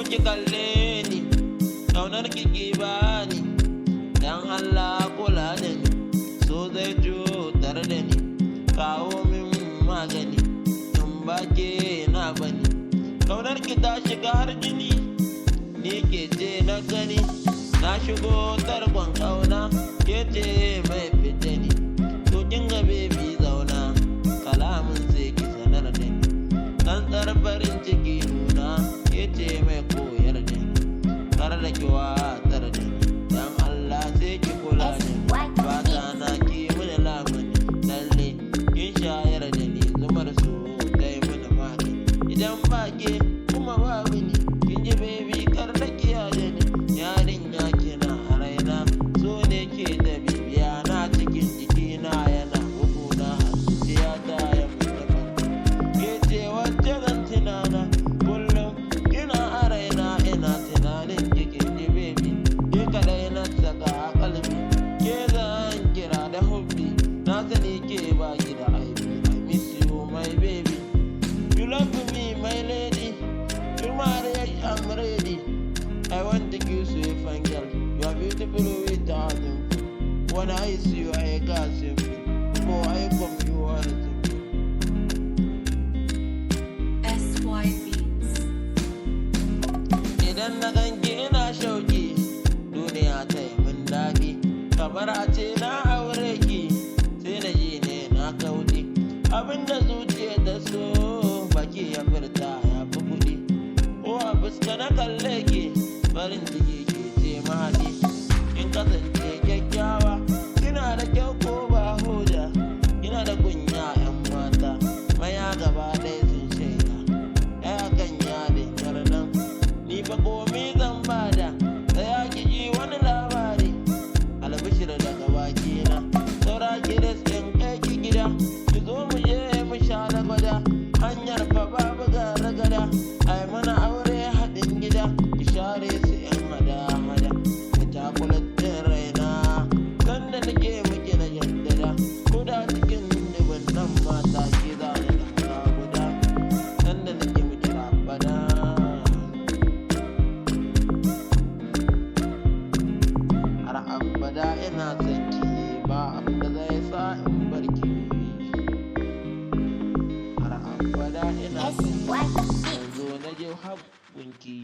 ki kalle ni, ƙaunar ki ki bani, dan Allah kula da ni, so zai cutar da ni, kawo min magani, in ba ke na bani, ƙaunar ki ta shiga har jini, ni ke ce na gani, na shigo tarkon ƙauna, ke ce mai fitani, to kin ga baby zauna, kalamin sai ki sanar da ni, tsantsar farin ciki nuna, ke ce mai koyar da ni, kar da ki watsar da ni, dan Allah sai ki kula da ni, fata na ki mini lamuni, lalle kin shayar da ni, zumar so dai mini magani, idan ba ke kuma babu ni, kin ji baby kar da ki yada ni, yarinya kina a raina, so ne ke da bibiya na cikin jikina yana buguna, zuciyata ya mutu ke ce wacce zan tunana, kullum kina a raina ina tunanin kikin ji baby, ke kadai na saka a kalbi, ke zan kira da hubbi, na sani ke baki da aibi, I miss you my baby, you love me my lady, you marry I'm ready, I want to kiss you fine girl, you are beautiful without them, when I see you I got simple, before I come you are simple. SY Beats. Idan na ganke na shauki, duniya ta yi min daɗi, kamar a ce na aure ki, sai na ji ne na kauɗi, abinda zuciya ta so baki ya furta ya fi kuɗi, ko a fuska na kalle ki, farin ciki ke ce mahaɗi, kin kasance kyakkyawa, kina da kyau ko ba hoda, kina da kunya 'yan mata, maya gaba ɗaya sun shaida, ɗaya kan yadin yarnan, ni fa komi zan bada, tsaya ki ji wani labari, albishir daga bakina, saura ki da in kai ki gida, ki zo mu je mu sha na gwada, hanyar fa babu gara-gada, ai mana aure haɗin gida, ki share su 'yan hada-hada, ki takulatin raina, sanda nake muke na jaddada, ko da cikin dubin nan mata ki za ni da guda, sanda nake muke rabada. Har abada ina son ki, ba abda zai sa in barki, har abada ina son ki, zo na je habbunki.